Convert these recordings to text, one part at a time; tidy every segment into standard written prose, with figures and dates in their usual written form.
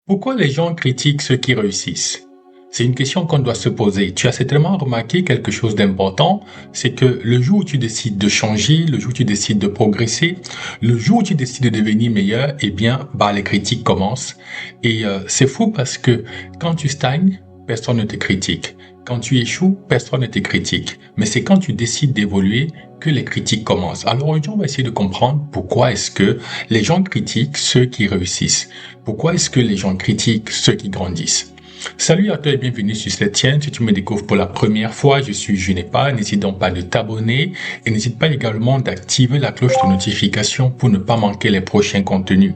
Pourquoi les gens critiquent ceux qui réussissent? C'est une question qu'on doit se poser. Tu as certainement remarqué quelque chose d'important, c'est que le jour où tu décides de changer, le jour où tu décides de progresser, le jour où tu décides de devenir meilleur, eh bien, les critiques commencent. Et c'est fou parce que quand tu stagnes, personne ne te critique. Quand tu échoues, personne ne te critique. Mais c'est quand tu décides d'évoluer que les critiques commencent. Alors aujourd'hui, on va essayer de comprendre pourquoi est-ce que les gens critiquent ceux qui réussissent. Pourquoi est-ce que les gens critiquent ceux qui grandissent? Salut à toi et bienvenue sur cette chaîne. Si tu me découvres pour la première fois, je suis Junepa. N'hésite donc pas de t'abonner et n'hésite pas également d'activer la cloche de notification pour ne pas manquer les prochains contenus.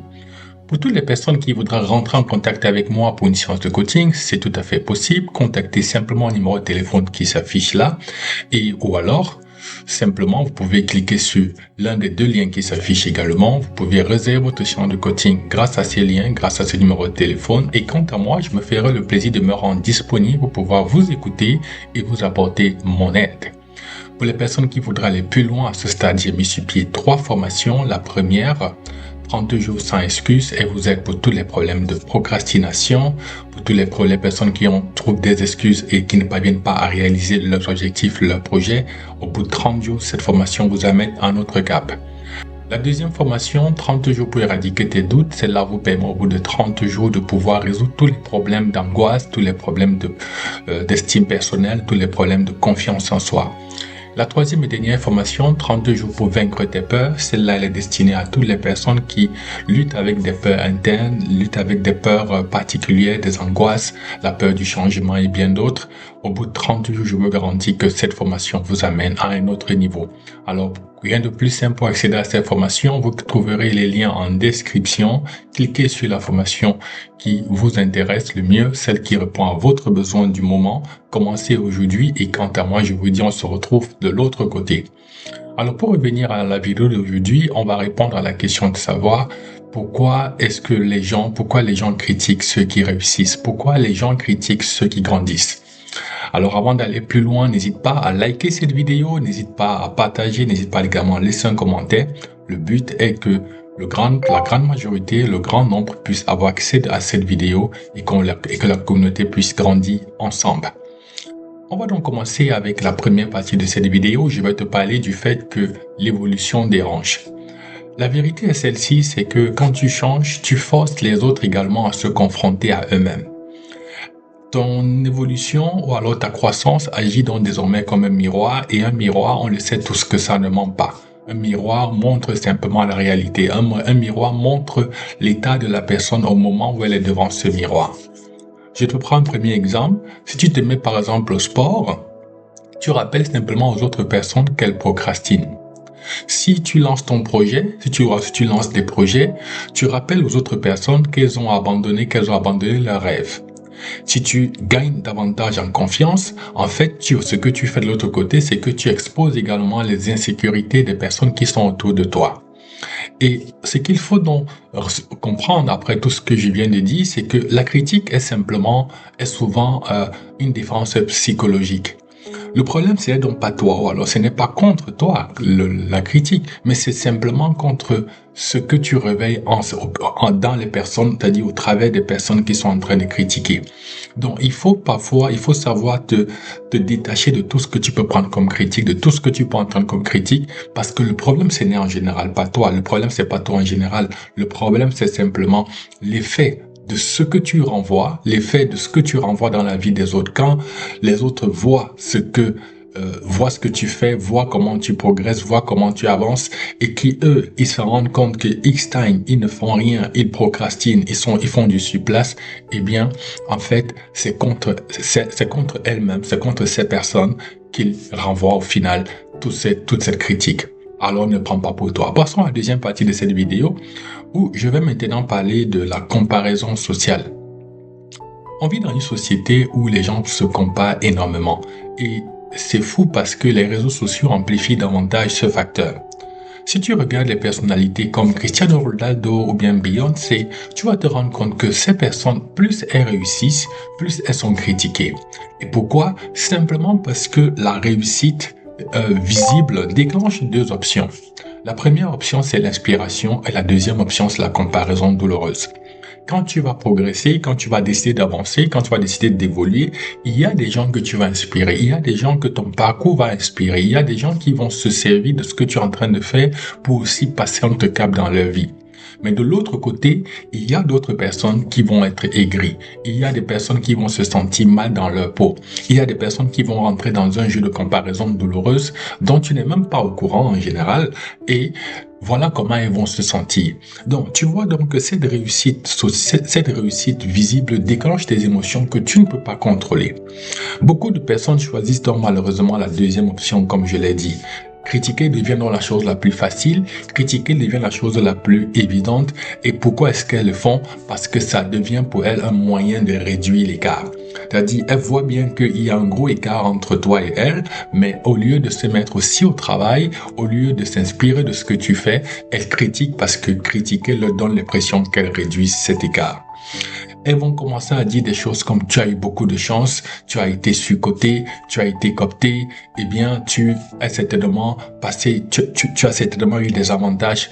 Pour toutes les personnes qui voudraient rentrer en contact avec moi pour une séance de coaching, c'est tout à fait possible. Contactez simplement le numéro de téléphone qui s'affiche là ou alors simplement, vous pouvez cliquer sur l'un des deux liens qui s'affichent également. Vous pouvez réserver votre séance de coaching grâce à ces liens, grâce à ce numéro de téléphone. Et quant à moi, je me ferai le plaisir de me rendre disponible pour pouvoir vous écouter et vous apporter mon aide. Pour les personnes qui voudraient aller plus loin à ce stade, j'ai mis sur pied 3 formations. La première, 30 jours sans excuses, et vous aide pour tous les problèmes de procrastination, pour toutes les personnes qui trouvent des excuses et qui ne parviennent pas à réaliser leurs objectifs, leurs projets. Au bout de 30 jours, cette formation vous amène à un autre cap. La deuxième formation, 30 jours pour éradiquer tes doutes, celle-là vous permet au bout de 30 jours de pouvoir résoudre tous les problèmes d'angoisse, tous les problèmes d'estime personnelle, tous les problèmes de confiance en soi. La troisième et dernière formation, 32 jours pour vaincre tes peurs, celle-là elle est destinée à toutes les personnes qui luttent avec des peurs internes, luttent avec des peurs particulières, des angoisses, la peur du changement et bien d'autres. Au bout de 30 jours, je vous garantis que cette formation vous amène à un autre niveau. Alors, rien de plus simple pour accéder à cette formation, vous trouverez les liens en description. Cliquez sur la formation qui vous intéresse le mieux, celle qui répond à votre besoin du moment. Commencez aujourd'hui et quant à moi, je vous dis, on se retrouve de l'autre côté. Alors pour revenir à la vidéo d'aujourd'hui, on va répondre à la question de savoir pourquoi les gens critiquent ceux qui réussissent, pourquoi les gens critiquent ceux qui grandissent. Alors avant d'aller plus loin, n'hésite pas à liker cette vidéo, n'hésite pas à partager, n'hésite pas également à laisser un commentaire. Le but est que la grande majorité, le grand nombre puisse avoir accès à cette vidéo et que la communauté puisse grandir ensemble. On va donc commencer avec la première partie de cette vidéo. Je vais te parler du fait que l'évolution dérange. La vérité est celle-ci, c'est que quand tu changes, tu forces les autres également à se confronter à eux-mêmes. Ton évolution ou alors ta croissance agit donc désormais comme un miroir et un miroir, on le sait tous que ça ne ment pas. Un miroir montre simplement la réalité. Un miroir montre l'état de la personne au moment où elle est devant ce miroir. Je te prends un premier exemple. Si tu te mets par exemple au sport, tu rappelles simplement aux autres personnes qu'elles procrastinent. Si tu lances ton projet, si tu lances des projets, tu rappelles aux autres personnes qu'elles ont abandonné leurs rêves. Si tu gagnes davantage en confiance, en fait, ce que tu fais de l'autre côté, c'est que tu exposes également les insécurités des personnes qui sont autour de toi. Et ce qu'il faut donc comprendre après tout ce que je viens de dire, c'est que la critique est souvent une défense psychologique. Le problème, c'est donc pas toi, alors ce n'est pas contre toi la critique, mais c'est simplement contre ce que tu réveilles dans les personnes, c'est-à-dire au travers des personnes qui sont en train de critiquer. Donc il faut savoir te détacher de tout ce que tu peux prendre comme critique, de tout ce que tu peux entendre comme critique, parce que le problème, ce n'est en général pas toi. Le problème, c'est pas toi en général. Le problème, c'est simplement l'effet de ce que tu renvoies, l'effet de ce que tu renvoies dans la vie des autres. Quand les autres voient ce que tu fais, voient comment tu progresses, voient comment tu avances, et ils se rendent compte que X time, ils ne font rien, ils procrastinent, ils font du surplace, eh bien, en fait, c'est contre elles-mêmes, c'est contre ces personnes qu'ils renvoient au final toute cette critique. Alors ne prends pas pour toi. Passons à la deuxième partie de cette vidéo où je vais maintenant parler de la comparaison sociale. On vit dans une société où les gens se comparent énormément et c'est fou parce que les réseaux sociaux amplifient davantage ce facteur. Si tu regardes les personnalités comme Cristiano Ronaldo ou bien Beyoncé, tu vas te rendre compte que ces personnes, plus elles réussissent, plus elles sont critiquées. Et pourquoi? Simplement parce que la réussite visible déclenche 2 options. La première option, c'est l'inspiration et la deuxième option, c'est la comparaison douloureuse. quand tu vas progresser, quand tu vas décider d'avancer, quand tu vas décider d'évoluer, il y a des gens que tu vas inspirer, il y a des gens que ton parcours va inspirer, il y a des gens qui vont se servir de ce que tu es en train de faire pour aussi passer un autre cap dans leur vie. Mais de l'autre côté, il y a d'autres personnes qui vont être aigries. Il y a des personnes qui vont se sentir mal dans leur peau. Il y a des personnes qui vont rentrer dans un jeu de comparaison douloureuse dont tu n'es même pas au courant en général. Et voilà comment elles vont se sentir. Donc, tu vois donc que cette réussite visible déclenche des émotions que tu ne peux pas contrôler. Beaucoup de personnes choisissent donc malheureusement la deuxième option, comme je l'ai dit. Critiquer devient donc la chose la plus facile, critiquer devient la chose la plus évidente. Et pourquoi est-ce qu'elles le font? Parce que ça devient pour elles un moyen de réduire l'écart. C'est-à-dire, elles voient bien qu'il y a un gros écart entre toi et elles, mais au lieu de se mettre aussi au travail, au lieu de s'inspirer de ce que tu fais, elles critiquent parce que critiquer leur donne l'impression qu'elles réduisent cet écart. Elles vont commencer à dire des choses comme tu as eu beaucoup de chance, tu as été surcoté, tu as été coopté, eh bien tu as certainement passé, tu as certainement eu des avantages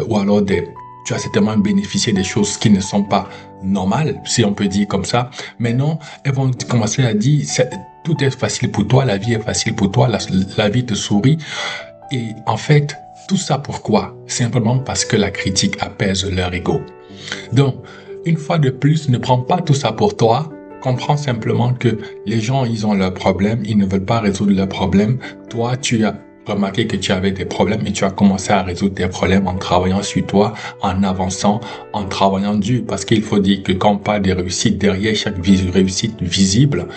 ou alors tu as certainement bénéficié des choses qui ne sont pas normales, si on peut dire comme ça. Mais non, elles vont commencer à dire tout est facile pour toi, la vie est facile pour toi, la vie te sourit. Et en fait, tout ça pourquoi? Simplement parce que la critique apaise leur ego. Donc, une fois de plus, ne prends pas tout ça pour toi. Comprends simplement que les gens, ils ont leurs problèmes, ils ne veulent pas résoudre leurs problèmes. Toi, tu as remarqué que tu avais des problèmes et tu as commencé à résoudre tes problèmes en travaillant sur toi, en avançant, en travaillant dur. Parce qu'il faut dire que quand on parle des réussites, derrière chaque réussite visible,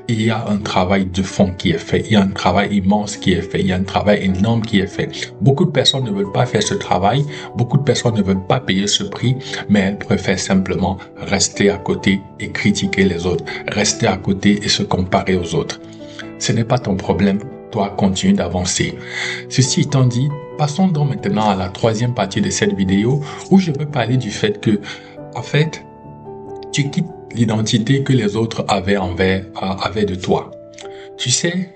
il y a un travail de fond qui est fait. Il y a un travail immense qui est fait. Il y a un travail énorme qui est fait. Beaucoup de personnes ne veulent pas faire ce travail. Beaucoup de personnes ne veulent pas payer ce prix, mais elles préfèrent simplement rester à côté et critiquer les autres. Rester à côté et se comparer aux autres. Ce n'est pas ton problème. Toi, continue d'avancer. Ceci étant dit, passons donc maintenant à la troisième partie de cette vidéo où je veux parler du fait que, en fait, tu quittes l'identité que les autres avaient de toi. Tu sais,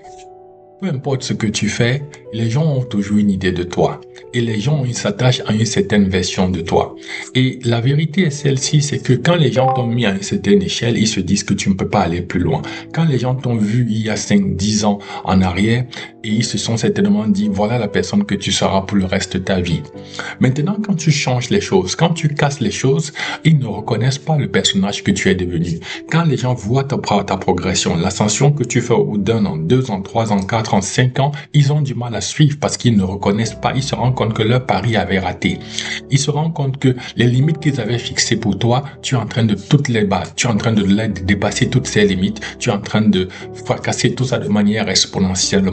peu importe ce que tu fais, les gens ont toujours une idée de toi. Et les gens, ils s'attachent à une certaine version de toi. Et la vérité est celle-ci, c'est que quand les gens t'ont mis à une certaine échelle, ils se disent que tu ne peux pas aller plus loin. Quand les gens t'ont vu il y a 5-10 ans en arrière, et ils se sont certainement dit, voilà la personne que tu seras pour le reste de ta vie. Maintenant, quand tu changes les choses, quand tu casses les choses, ils ne reconnaissent pas le personnage que tu es devenu. Quand les gens voient ta progression, l'ascension que tu fais au bout d'1 an, 2 ans, 3 ans, 4 ans, 5 ans, ils ont du mal à suivre parce qu'ils ne reconnaissent pas, ils se rendent compte que leur pari avait raté. Ils se rendent compte que les limites qu'ils avaient fixées pour toi, tu es en train de toutes les battre, tu es en train de dépasser toutes ces limites, tu es en train de fracasser tout ça de manière exponentielle.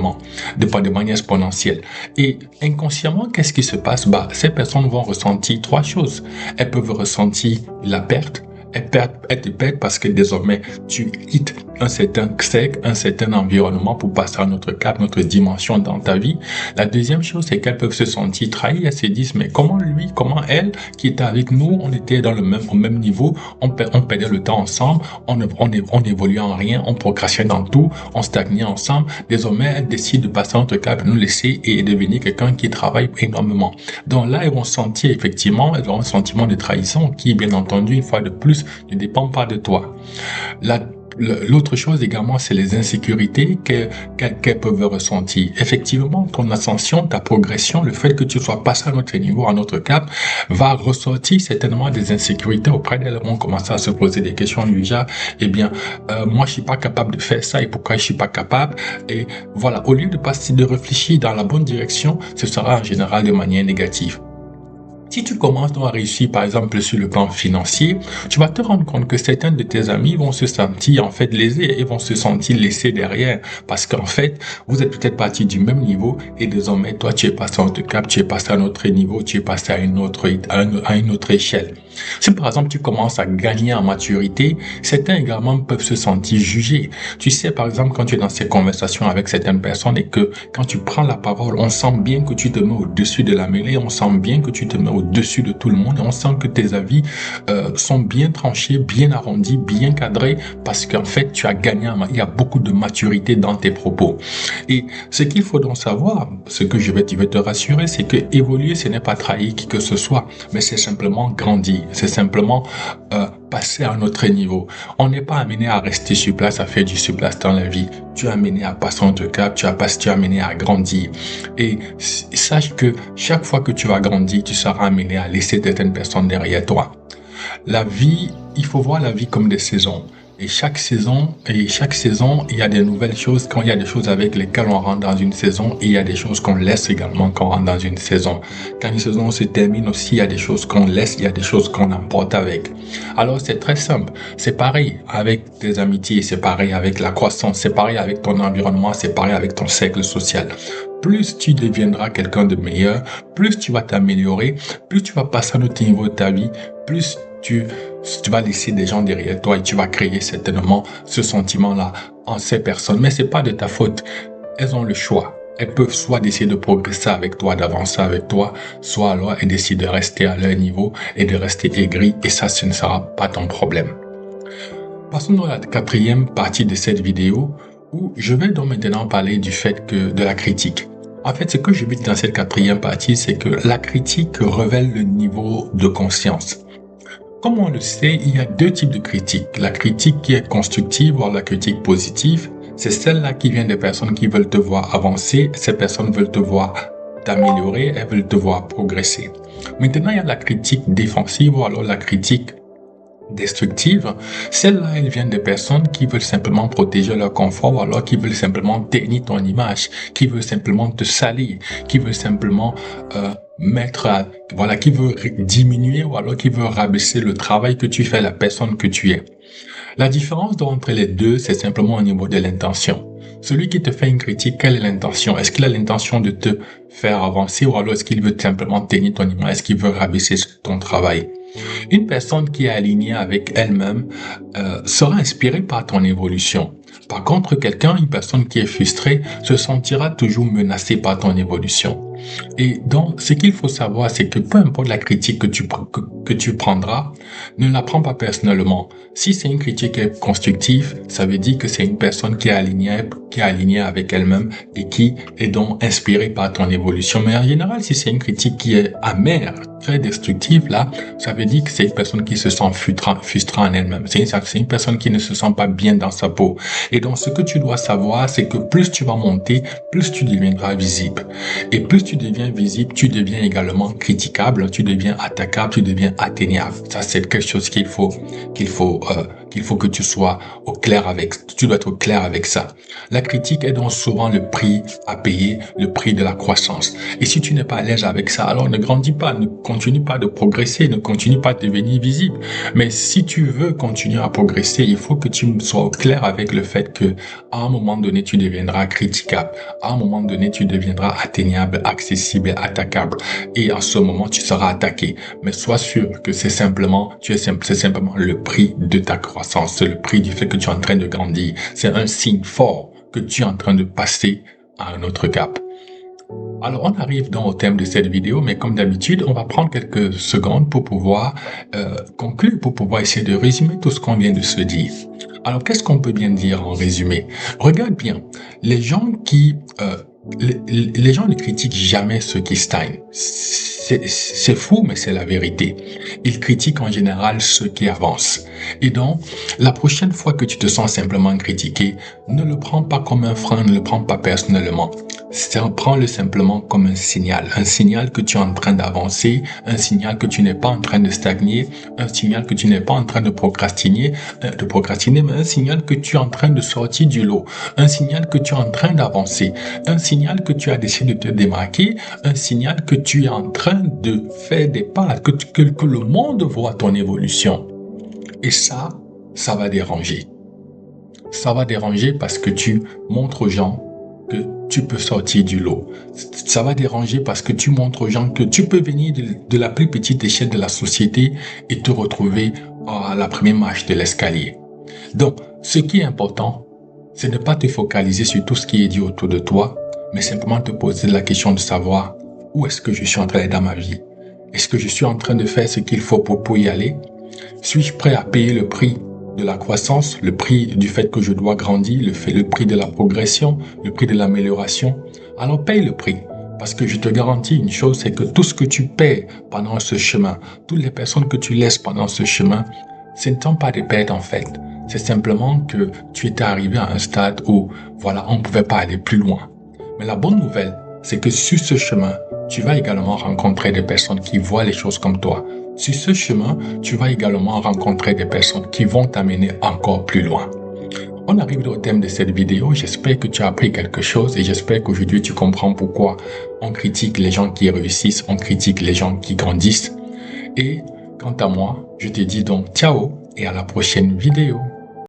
Et inconsciemment, qu'est-ce qui se passe? Ces personnes vont ressentir trois choses. Elles peuvent ressentir la perte. Elles te perdent parce que désormais, tu quittes un certain cercle, un certain environnement pour passer à un autre cap, notre dimension dans ta vie. La deuxième chose, c'est qu'elles peuvent se sentir trahies. Elles se disent, mais comment lui, comment elle, qui était avec nous, on était au même niveau, on perdait le temps ensemble, on évoluait en rien, on progressait dans tout, on stagnait ensemble. Désormais, elles décident de passer à un autre cap, nous laisser et devenir quelqu'un qui travaille énormément. Donc là, elles vont sentir effectivement, elles auront un sentiment de trahison qui, bien entendu, une fois de plus, ne dépend pas de toi. L'autre chose également, c'est les insécurités qu'elles peuvent ressentir. Effectivement, ton ascension, ta progression, le fait que tu sois passé à notre niveau, à notre cap, va ressortir certainement des insécurités auprès d'elles. Elles vont commencer à se poser des questions du genre, moi je suis pas capable de faire ça et pourquoi je suis pas capable? Et voilà, au lieu de réfléchir dans la bonne direction, ce sera en général de manière négative. Si tu commences donc à réussir, par exemple, sur le plan financier, tu vas te rendre compte que certains de tes amis vont se sentir, en fait, lésés et vont se sentir laissés derrière. Parce qu'en fait, vous êtes peut-être partis du même niveau et désormais, toi, tu es passé à un autre cap, tu es passé à un autre niveau, tu es passé à une autre échelle. Si, par exemple, tu commences à gagner en maturité, certains également peuvent se sentir jugés. Tu sais, par exemple, quand tu es dans ces conversations avec certaines personnes et que quand tu prends la parole, on sent bien que tu te mets au-dessus de la mêlée, on sent bien que tu te mets au-dessus de tout le monde et on sent que tes avis sont bien tranchés, bien arrondis, bien cadrés parce qu'en fait, tu as gagné, il y a beaucoup de maturité dans tes propos. Et ce qu'il faut donc savoir, ce que je vais te rassurer, c'est que évoluer, ce n'est pas trahir qui que ce soit, mais c'est simplement grandir. C'est simplement passer à un autre niveau. On n'est pas amené à rester sur place, à faire du sur place dans la vie. Tu es amené à passer un autre cap, tu es amené à grandir. Et sache que chaque fois que tu vas grandir, tu seras amené à laisser certaines personnes derrière toi. La vie, il faut voir la vie comme des saisons. Et chaque saison, il y a des nouvelles choses. Quand il y a des choses avec lesquelles on rentre dans une saison, et il y a des choses qu'on laisse également quand on rentre dans une saison. Quand une saison se termine aussi, il y a des choses qu'on laisse, il y a des choses qu'on emporte avec. Alors c'est très simple. C'est pareil avec tes amitiés, c'est pareil avec la croissance, c'est pareil avec ton environnement, c'est pareil avec ton cercle social. Plus tu deviendras quelqu'un de meilleur, plus tu vas t'améliorer, plus tu vas passer à un autre niveau de ta vie, plus tu vas laisser des gens derrière toi et tu vas créer certainement ce sentiment-là en ces personnes. Mais c'est pas de ta faute. Elles ont le choix. Elles peuvent soit décider de progresser avec toi, d'avancer avec toi, soit alors elles décident de rester à leur niveau et de rester aigries, et ça, ce ne sera pas ton problème. Passons dans la quatrième partie de cette vidéo où je vais donc maintenant parler du fait que de la critique. En fait, ce que je dis dans cette quatrième partie, c'est que la critique révèle le niveau de conscience. Comme on le sait, il y a deux types de critiques. La critique qui est constructive, voire la critique positive, c'est celle-là qui vient des personnes qui veulent te voir avancer. Ces personnes veulent te voir t'améliorer, elles veulent te voir progresser. Maintenant, il y a la critique défensive, ou alors la critique destructive. Celle-là, elle vient des personnes qui veulent simplement protéger leur confort, ou alors qui veulent simplement ternir ton image, qui veulent simplement te salir, qui veulent simplement qui veut diminuer, ou alors qui veut rabaisser le travail que tu fais, la personne que tu es. La différence entre les deux, c'est simplement au niveau de l'intention. Celui qui te fait une critique, quelle est l'intention? Est-ce qu'il a l'intention de te faire avancer, ou alors est-ce qu'il veut simplement ternir ton image? Est-ce qu'il veut rabaisser ton travail? Une personne qui est alignée avec elle-même sera inspirée par ton évolution. Par contre, une personne qui est frustrée se sentira toujours menacée par ton évolution. Et donc, ce qu'il faut savoir, c'est que peu importe la critique que tu prendras, ne la prends pas personnellement. Si c'est une critique qui est constructive, ça veut dire que c'est une personne qui est alignée avec elle-même et qui est donc inspirée par ton évolution. Mais en général, si c'est une critique qui est amère, très destructive, là, ça veut dire que c'est une personne qui se sent frustrée en elle-même. C'est une personne qui ne se sent pas bien dans sa peau. Et donc, ce que tu dois savoir, c'est que plus tu vas monter, plus tu deviendras visible. Et plus tu deviens visible, tu deviens également critiquable, tu deviens attaquable, tu deviens atteignable. Ça, c'est quelque chose qu'il faut que tu sois au clair avec. Tu dois être au clair avec ça. La critique est donc souvent le prix à payer, le prix de la croissance. Et si tu n'es pas à l'aise avec ça, alors ne grandis pas, ne continue pas de progresser, ne continue pas de devenir visible. Mais si tu veux continuer à progresser, il faut que tu sois au clair avec le fait que à un moment donné, tu deviendras critiquable. À un moment donné, tu deviendras atteignable, accessible, attaquable. Et en ce moment, tu seras attaqué. Mais sois sûr que c'est simplement le prix de ta croissance. C'est le prix du fait que tu es en train de grandir. C'est un signe fort que tu es en train de passer à un autre cap. Alors, on arrive donc au thème de cette vidéo, mais comme d'habitude, on va prendre quelques secondes pour pouvoir conclure, pour pouvoir essayer de résumer tout ce qu'on vient de se dire. Alors, qu'est-ce qu'on peut bien dire en résumé? Regarde bien, les gens ne critiquent jamais ceux qui stagnent. C'est fou, mais c'est la vérité. Ils critiquent en général ceux qui avancent. Et donc, la prochaine fois que tu te sens simplement critiqué, ne le prends pas comme un frein, ne le prends pas personnellement. Prends-le simplement comme un signal que tu es en train d'avancer, un signal que tu n'es pas en train de stagner, un signal que tu n'es pas en train de procrastiner, mais un signal que tu es en train de sortir du lot, un signal que tu es en train d'avancer, un signal que tu as décidé de te démarquer, un signal que tu es en train de faire des pas, que le monde voit ton évolution. Et ça va déranger. Ça va déranger parce que tu montres aux gens que tu peux sortir du lot. Ça va déranger parce que tu montres aux gens que tu peux venir de la plus petite échelle de la société et te retrouver à la première marche de l'escalier. Donc, ce qui est important, c'est de ne pas te focaliser sur tout ce qui est dit autour de toi, mais simplement te poser la question de savoir où est-ce que je suis en train d'aller dans ma vie. Est-ce que je suis en train de faire ce qu'il faut pour y aller? Suis-je prêt à payer le prix de la croissance, le prix du fait que je dois grandir, le prix de la progression, le prix de l'amélioration? Alors paye le prix. Parce que je te garantis une chose, c'est que tout ce que tu paies pendant ce chemin, toutes les personnes que tu laisses pendant ce chemin, Ce ne sont pas des pertes en fait. C'est simplement que tu étais arrivé à un stade où, voilà, on ne pouvait pas aller plus loin. Mais la bonne nouvelle, c'est que sur ce chemin, tu vas également rencontrer des personnes qui voient les choses comme toi. Sur ce chemin, tu vas également rencontrer des personnes qui vont t'amener encore plus loin. On arrive au thème de cette vidéo. J'espère que tu as appris quelque chose et j'espère qu'aujourd'hui tu comprends pourquoi on critique les gens qui réussissent, on critique les gens qui grandissent. Et quant à moi, je te dis donc ciao et à la prochaine vidéo.